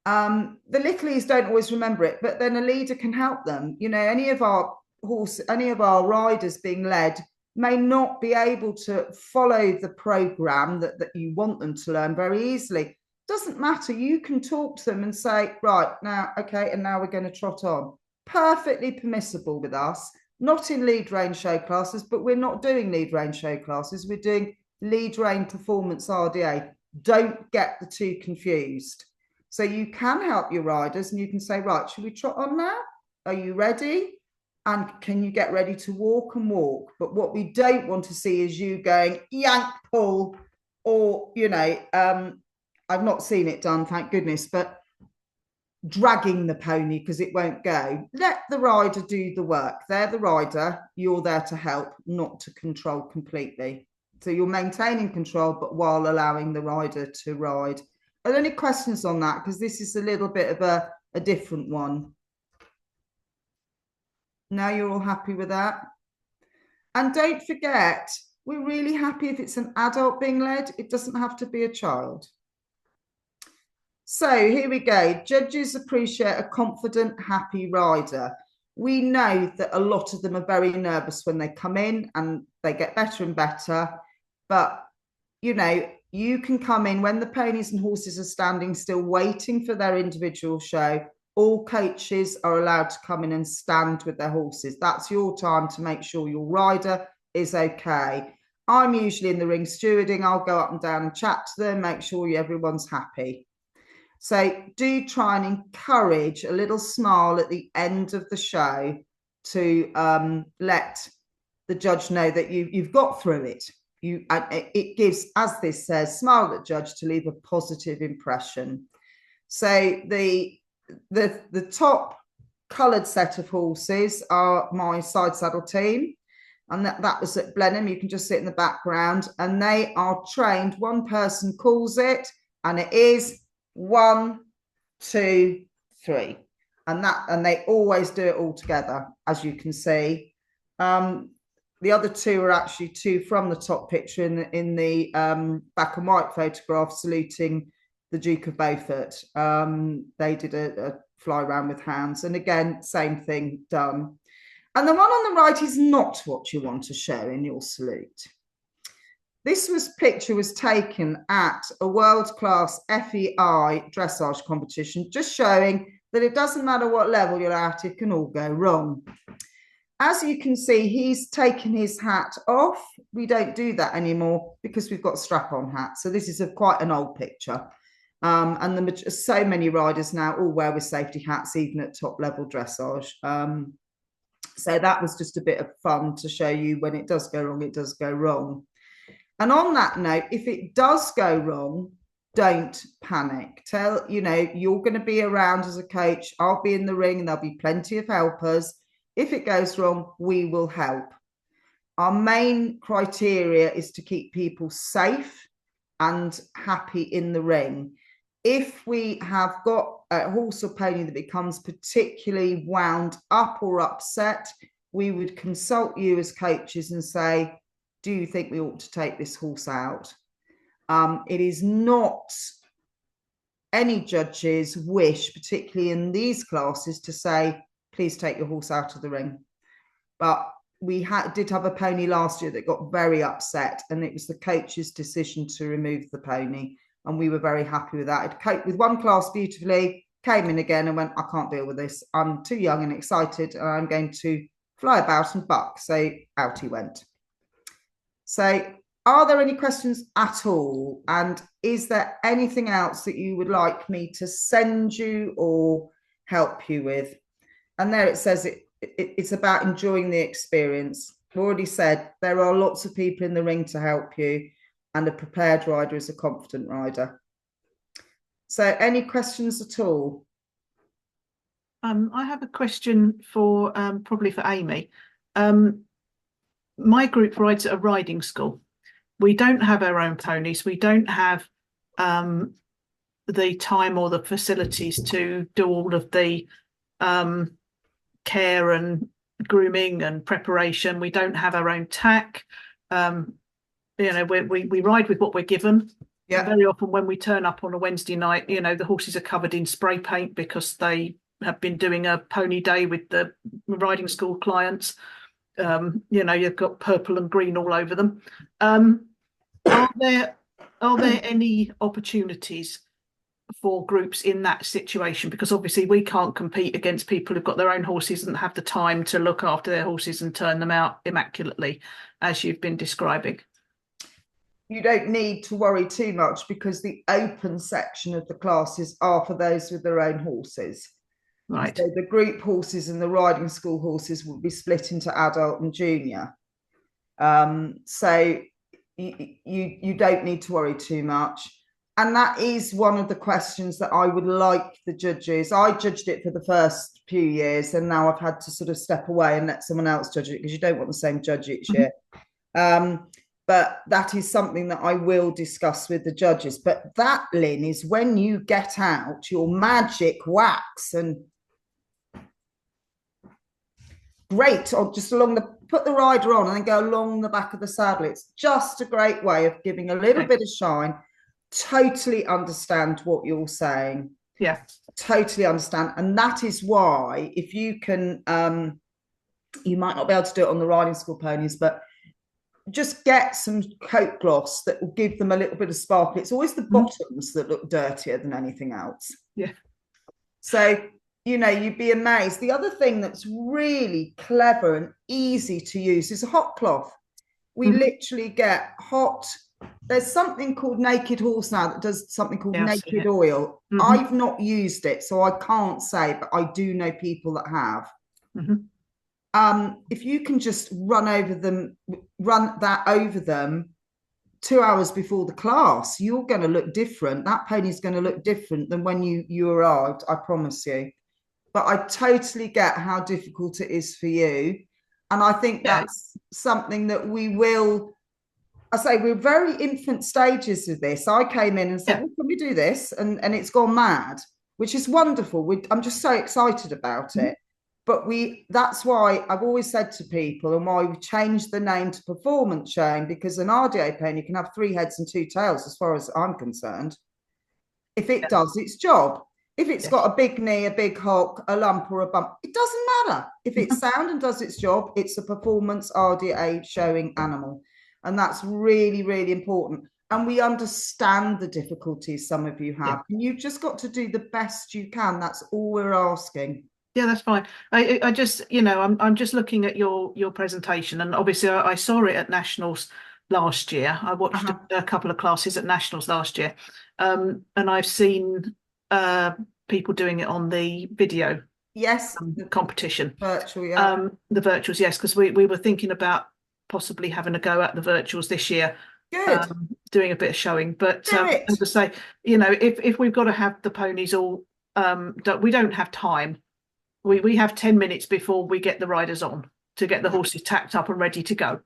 S1: the littlies don't always remember it, but then a leader can help them. You know, any of our riders being led may not be able to follow the program that you want them to learn very easily. Doesn't matter. You can talk to them and say, right, now, okay, and now we're going to trot on. Perfectly permissible with us, not in lead rein show classes, but we're not doing lead rein show classes. We're doing lead rein performance RDA. Don't get the two confused. So you can help your riders and you can say, right, should we trot on now? Are you ready? And can you get ready to walk and walk? But what we don't want to see is you going yank, pull, or, you know, I've not seen it done, thank goodness, but dragging the pony because it won't go. Let the rider do the work. They're the rider. You're there to help, not to control completely. So you're maintaining control, but while allowing the rider to ride. Are there any questions on that? Because this is a little bit of a different one. Now you're all happy with that? And don't forget, we're really happy if it's an adult being led. It doesn't have to be a child. So here we go. Judges appreciate a confident, happy rider. We know that a lot of them are very nervous when they come in, and they get better and better. But, you know, you can come in when the ponies and horses are standing still waiting for their individual show. All coaches are allowed to come in and stand with their horses. That's your time to make sure your rider is okay. I'm usually in the ring stewarding. I'll go up and down and chat to them, make sure everyone's happy. So do try and encourage a little smile at the end of the show to let the judge know that you've got through it. It gives, as this says, smile at the judge to leave a positive impression. So the top coloured set of horses are my side saddle team, and that was at Blenheim. You can just see it in the background, and they are trained. One person calls it, and it is 1, 2, 3, and they always do it all together, as you can see. The other two are actually two from the top picture in the black and white photograph, saluting the Duke of Beaufort. They did a fly round with hands, and again, same thing done. And the one on the right is not what you want to show in your salute. This picture was taken at a world-class FEI dressage competition, just showing that it doesn't matter what level you're at, it can all go wrong. As you can see, he's taken his hat off. We don't do that anymore because we've got strap-on hats. So this is quite an old picture. And so many riders now all wear with safety hats, even at top-level dressage. So that was just a bit of fun to show you when it does go wrong, it does go wrong. And on that note, if it does go wrong, don't panic. You're going to be around as a coach. I'll be in the ring and there'll be plenty of helpers. If it goes wrong, we will help. Our main criteria is to keep people safe and happy in the ring. If we have got a horse or pony that becomes particularly wound up or upset, we would consult you as coaches and say, do you think we ought to take this horse out? It is not any judge's wish, particularly in these classes, to say, please take your horse out of the ring. But we did have a pony last year that got very upset, and it was the coach's decision to remove the pony. And we were very happy with that. It coped with one class beautifully, came in again and went, I can't deal with this. I'm too young and excited, and I'm going to fly about and buck. So out he went. So are there any questions at all? And is there anything else that you would like me to send you or help you with? And there it says it's about enjoying the experience. I've already said there are lots of people in the ring to help you, and a prepared rider is a confident rider. So any questions at all?
S6: I have a question for probably for Amy. My group rides at a riding school. We don't have our own ponies. We don't have the time or the facilities to do all of the care and grooming and preparation. We don't have our own tack. We ride with what we're given. Yeah. Very often when we turn up on a Wednesday night, the horses are covered in spray paint because they have been doing a pony day with the riding school clients. You've got purple and green all over them. Are there any opportunities for groups in that situation? Because obviously we can't compete against people who've got their own horses and have the time to look after their horses and turn them out immaculately, as you've been describing.
S1: You don't need to worry too much, because the open section of the classes are for those with their own horses. Right. So the group horses and the riding school horses will be split into adult and junior. So you don't need to worry too much. And that is one of the questions that I would like the judges. I judged it for the first few years, and now I've had to sort of step away and let someone else judge it, because you don't want the same judge each year. But that is something that I will discuss with the judges. But that, Lynn, is when you get out your magic wax and great, or just put the rider on and then go along the back of the saddle. It's just a great way of giving a little bit of shine. totally understand what you're saying.
S6: Yeah.
S1: Totally understand. And that is why, if you can, you might not be able to do it on the riding school ponies, but just get some coat gloss that will give them a little bit of sparkle. It's always the bottoms that look dirtier than anything else.
S6: Yeah.
S1: So, you know, you'd be amazed. The other thing that's really clever and easy to use is a hot cloth. We literally get hot. There's something called Naked Horse now that does something called Naked Oil. I've not used it, so I can't say, but I do know people that have. If you can just run that over them 2 hours before the class, you're going to look different. That pony's going to look different than when you arrived, I promise you. But I totally get how difficult it is for you. And I think that's something that we will, I say we're very infant stages with this. I came in and said, well, can we do this? And it's gone mad, which is wonderful. I'm just so excited about it. But that's why I've always said to people, and why we changed the name to performance showing, because an RDA pony can have 3 heads and 2 tails, as far as I'm concerned, if it does its job. If it's got a big knee, a big hock, a lump or a bump, it doesn't matter. If it's sound and does its job, it's a performance RDA showing animal. And that's really, really important. And we understand the difficulties some of you have. And you've just got to do the best you can. That's all we're asking.
S6: Yeah, that's fine. I just, you know, I'm just looking at your presentation, and obviously I saw it at Nationals last year. I watched a couple of classes at Nationals last year, and I've seen people doing it on the video.
S1: Yes,
S6: competition.
S1: Virtual, yeah.
S6: The virtuals, yes, because we were thinking about possibly having a go at the virtuals this year.
S1: Good.
S6: Doing a bit of showing, but as I say, you know, if we've got to have the ponies all, we don't have time. We have 10 minutes before we get the riders on to get the horses tacked up and ready to go,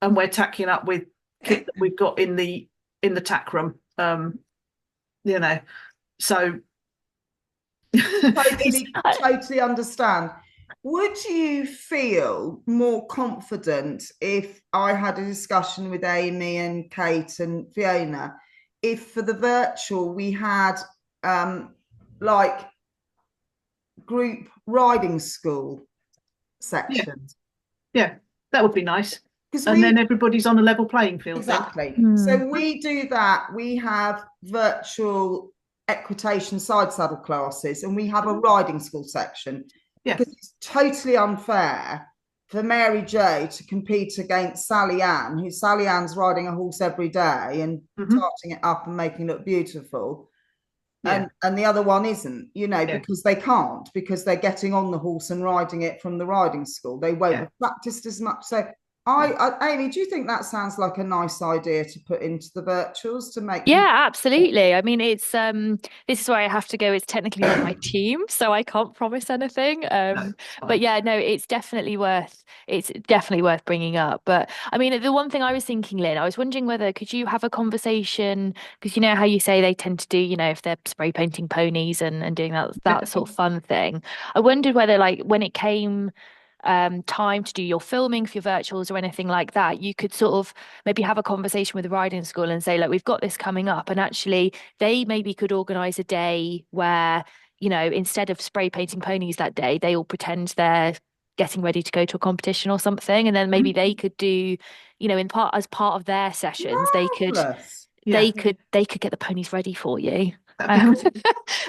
S6: and we're tacking up with kit that we've got in the tack room. You know, so
S1: totally understand. Would you feel more confident if I had a discussion with Amy and Kate and Fiona, if for the virtual we had like group riding school sections?
S6: Yeah, that would be nice. And then everybody's on a level playing field.
S1: Exactly. So we do that. We have virtual equitation side saddle classes, and we have a riding school section.
S6: Yeah.
S1: Because it's totally unfair for Mary Jo to compete against Sally Ann, Sally Ann's riding a horse every day and tarting it up and making it look beautiful. And the other one isn't, you know, because they can't, because they're getting on the horse and riding it from the riding school. They won't have practiced as much. So Amy, do you think that sounds like a nice idea to put into the virtuals to make?
S5: Yeah, absolutely. I mean, it's this is where I have to go. It's technically not my team, so I can't promise anything. But yeah, no, it's definitely worth bringing up. But I mean, the one thing I was thinking, Lynn, I was wondering whether could you have a conversation, because you know how you say they tend to do, you know, if they're spray painting ponies and doing that sort of fun thing. I wondered whether, like, when it came time to do your filming for your virtuals or anything like that, you could sort of maybe have a conversation with the riding school and say, like, we've got this coming up, and actually they maybe could organize a day where, you know, instead of spray painting ponies that day, they all pretend they're getting ready to go to a competition or something, and then maybe they could do, you know, as part of their sessions, they could get the ponies ready for you. And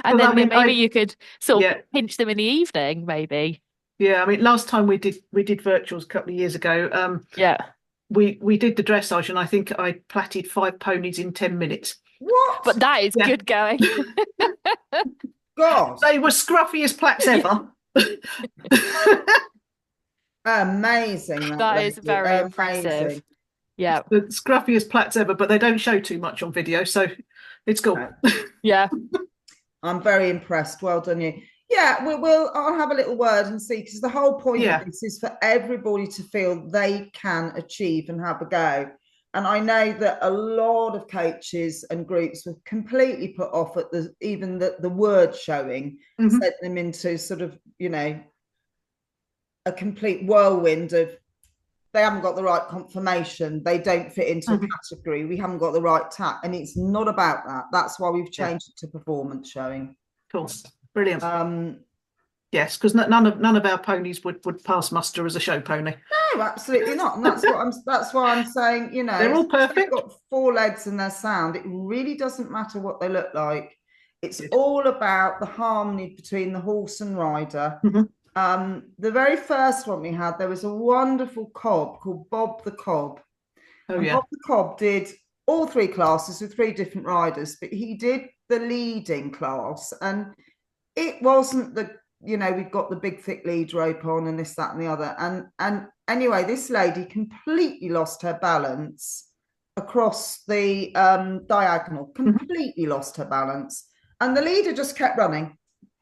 S5: then maybe you could sort of pinch them in the evening, maybe.
S6: Yeah, I mean, last time we did virtuals a couple of years ago. We did the dressage, and I think I platted 5 ponies in 10 minutes.
S1: What?
S5: But that is good going.
S1: God,
S6: they were scruffy as plats ever.
S1: Amazing.
S5: That is very impressive. Yeah,
S6: the scruffiest plats ever, but they don't show too much on video, so it's cool.
S5: Yeah,
S1: I'm very impressed. Well done, you. Yeah, I'll have a little word and see, because the whole point of this is for everybody to feel they can achieve and have a go. And I know that a lot of coaches and groups were completely put off at the word showing, sent them into sort of, you know, a complete whirlwind of they haven't got the right conformation, they don't fit into a category, we haven't got the right tack, and it's not about that. That's why we've changed it to performance showing.
S6: Cool, brilliant. Yes, because none of our ponies would pass muster as a show pony.
S1: No, absolutely not. And that's why I'm saying, you know,
S6: they're all perfect.
S1: They've got 4 legs and they're sound. It really doesn't matter what they look like. It's all about the harmony between the horse and rider. The very first one we had, there was a wonderful cob called Bob the Cob. Bob the Cob did all 3 classes with 3 different riders, but he did the leading class, and it wasn't the, you know, we've got the big thick lead rope on and this, that, and the other. And anyway, this lady completely lost her balance across the diagonal, completely lost her balance. And the leader just kept running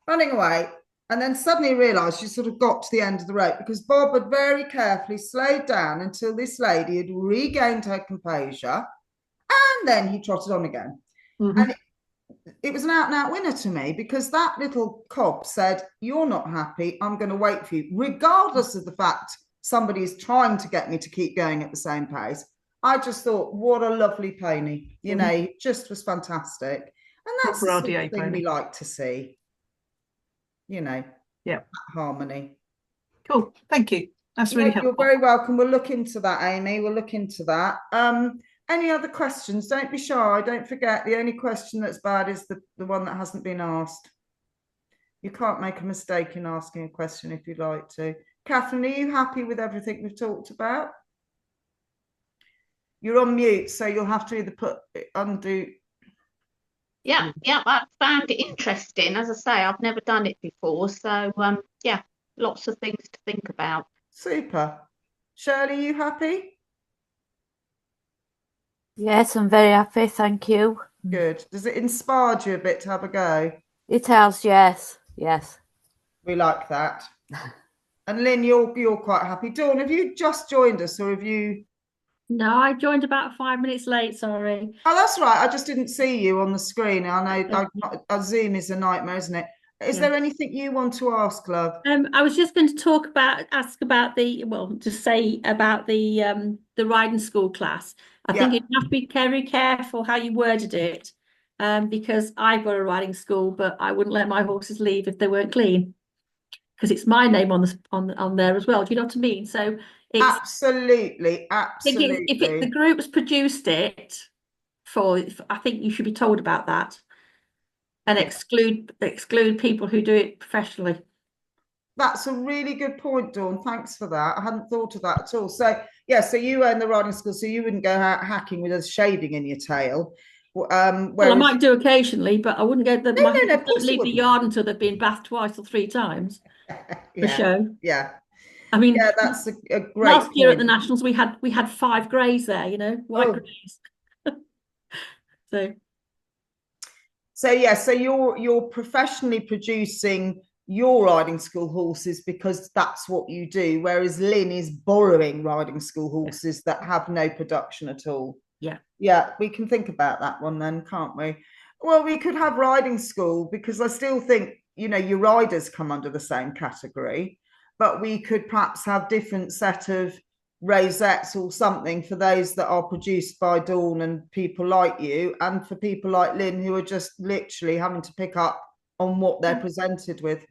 S1: away. And then suddenly realised she sort of got to the end of the rope, because Bob had very carefully slowed down until this lady had regained her composure. And then he trotted on again. And it was an out and out winner to me, because that little cob said, you're not happy, I'm going to wait for you, regardless of the fact somebody is trying to get me to keep going at the same pace. I just thought, what a lovely pony, you know, it just was fantastic. And that's the sort of thing we like to see, you know, that harmony.
S6: Cool, thank you, that's really helpful.
S1: You're very welcome. We'll look into that, Amy, we'll look into that. Any other questions? Don't be shy. Don't forget, the only question that's bad is the one that hasn't been asked. You can't make a mistake in asking a question if you'd like to. Catherine, are you happy with everything we've talked about? You're on mute, so you'll have to either undo.
S7: Yeah, I found it interesting. As I say, I've never done it before. So, yeah, lots of things to think about.
S1: Super. Shirley, are you happy?
S3: Yes, I'm very happy, thank you.
S1: Good. Does it inspire you a bit to have a go?
S3: It has, yes.
S1: We like that. And Lynn, you're quite happy. Dawn, have you just joined us, or have you?
S8: No, I joined about 5 minutes late, sorry.
S1: Oh, that's right. I just didn't see you on the screen. I know Zoom is a nightmare, isn't it? Is there anything you want to ask, love?
S8: I was just going to ask about the riding school class. I think you'd have to be very careful how you worded it, because I've got a riding school, but I wouldn't let my horses leave if they weren't clean, because it's my name on there as well. Do you know what I mean? So it's
S1: absolutely.
S8: If the group's produced it I think you should be told about that. And exclude people who do it professionally.
S1: That's a really good point, Dawn. Thanks for that. I hadn't thought of that at all. So so you own the riding school, so you wouldn't go hacking with a shaving in your tail.
S8: Well, I might do occasionally, but I wouldn't get leave the yard until they've been bathed twice or 3 times for show.
S1: Yeah.
S8: I mean,
S1: that's a great
S8: last year at the Nationals we had 5 greys there, you know, white greys.
S1: So you're professionally producing your riding school horses because that's what you do, whereas Lynn is borrowing riding school horses that have no production at all. Yeah, we can think about that one then, can't we? Well, we could have riding school, because I still think, you know, your riders come under the same category, but we could perhaps have different set of rosettes or something for those that are produced by Dawn and people like you, and for people like Lynn who are just literally having to pick up on what they're presented with.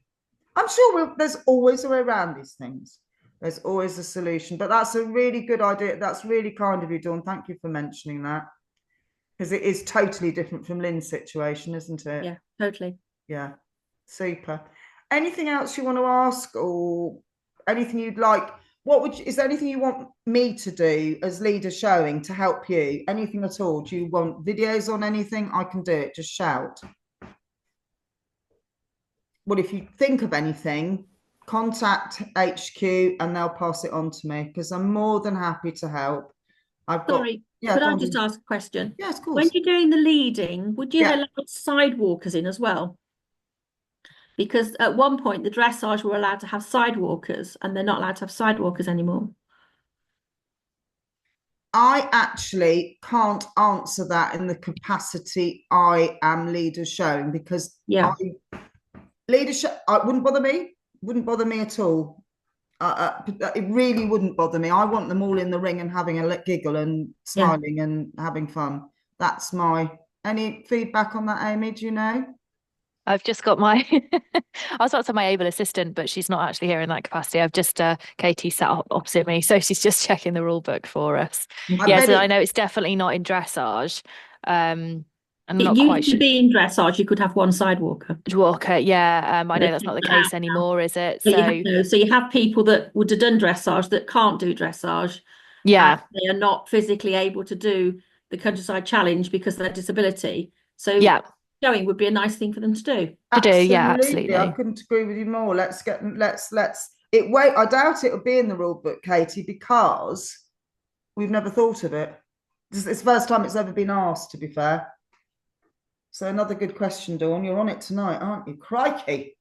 S1: I'm sure there's always a way around these things. There's always a solution, but that's a really good idea. That's really kind of you, Dawn. Thank you for mentioning that, because it is totally different from Lynn's situation, isn't it?
S8: Yeah, totally.
S1: Yeah, super. Anything else you want to ask, or anything you'd like? Is there anything you want me to do as leader showing to help you? Anything at all? Do you want videos on anything? I can do it. Just shout. Well, if you think of anything, contact HQ and they'll pass it on to me, because I'm more than happy to help.
S8: Could I just ask a question?
S1: Yes, of course.
S8: When you're doing the leading, would you allow sidewalkers in as well? Because at one point the dressage were allowed to have sidewalkers, and they're not allowed to have sidewalkers anymore.
S1: I actually can't answer that in the capacity I am leader showing, because it wouldn't bother me at all. it really wouldn't bother me. I want them all in the ring and having a giggle and smiling and having fun. That's my. Any feedback on that, Amy? Do you know?
S5: I've just got my, I was about to say my able assistant, but she's not actually here in that capacity. I've just, Katie sat up opposite me, so she's just checking the rule book for us. I know it's definitely not in dressage. I'm not quite sure.
S8: It used to be in dressage, you could have one sidewalker.
S5: Walker, yeah. I know that's not the case anymore, is it?
S8: So you have people that would have done dressage that can't do dressage.
S5: Yeah.
S8: They are not physically able to do the Countryside Challenge because of their disability. So
S5: yeah,
S8: showing would be a nice thing for them to do.
S5: Absolutely.
S1: I couldn't agree with you more. Let's it wait. I doubt it'll be in the rule book, Katie, because we've never thought of it. It's the first time it's ever been asked, to be fair. So another good question, Dawn. You're on it tonight, aren't you? Crikey.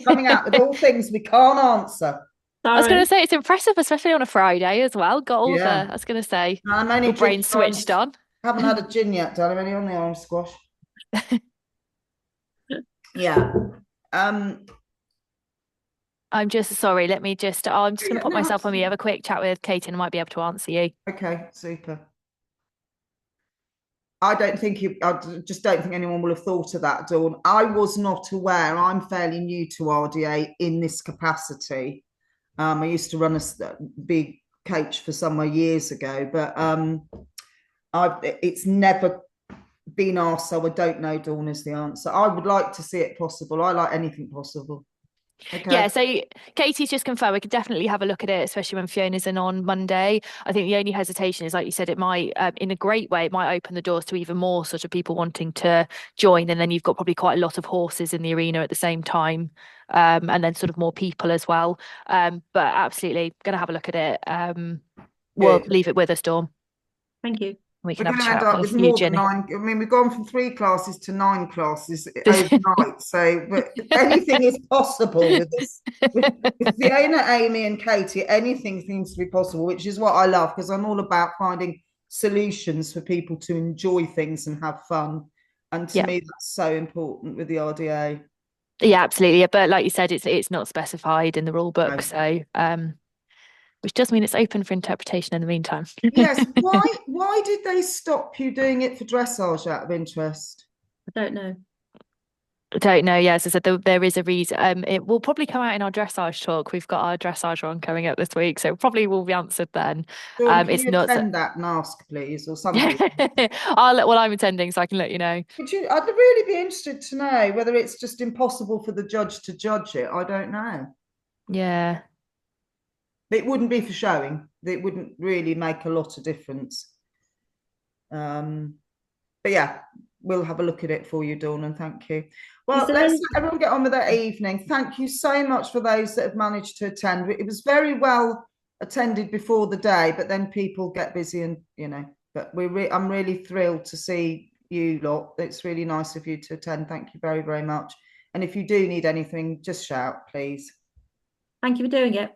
S1: Coming out with all things we can't answer.
S5: Sorry. I was going to say, it's impressive, especially on a Friday as well. Got all the, I was going to say, your brain switched on.
S1: Haven't had a gin yet, darling. I'm only on the orange squash. Yeah.
S5: I'm just sorry. Let me just, I'm just going to put myself on mute, have a quick chat with Katie, and I might be able to answer you.
S1: Okay, super. I just don't think anyone will have thought of that, Dawn. I was not aware. I'm fairly new to RDA in this capacity. I used to run a big coach for somewhere years ago, but it's never been asked, so I don't know, Dawn, is the answer. I would like to see it possible. I like anything possible. Okay.
S5: Yeah, so Katie's just confirmed we could definitely have a look at it, especially when Fiona's in on Monday. I think the only hesitation is, like you said, it might, in a great way, it might open the doors to even more sort of people wanting to join, and then you've got probably quite a lot of horses in the arena at the same time, and then sort of more people as well. But absolutely, going to have a look at it. We'll leave it with us, Dawn.
S8: Thank you.
S5: We can have a chat
S1: with more than 9. I mean, we've gone from 3 classes to 9 classes overnight. So anything is possible with this. With Fiona, Amy, and Katie, anything seems to be possible, which is what I love, because I'm all about finding solutions for people to enjoy things and have fun. And to me, that's so important with the RDA.
S5: Yeah, absolutely. But like you said, it's not specified in the rule book. No. So which does mean it's open for interpretation in the meantime.
S1: Yes. Why did they stop you doing it for dressage out of interest?
S8: I don't know.
S5: Yes, I said there is a reason. It will probably come out in our dressage talk. We've got our dressage one coming up this week, so it probably will be answered then.
S1: Dawn, can you attend that and ask, please, or something?
S5: I'm attending, so I can let you know.
S1: I'd really be interested to know whether it's just impossible for the judge to judge it. I don't know.
S5: Yeah.
S1: It wouldn't be for showing. It wouldn't really make a lot of difference. But yeah, we'll have a look at it for you, Dawn, and thank you. Well, let's let everyone get on with their evening. Thank you so much for those that have managed to attend. It was very well attended before the day, but then people get busy and, but I'm really thrilled to see you lot. It's really nice of you to attend. Thank you very, very much. And if you do need anything, just shout, please.
S8: Thank you for doing it.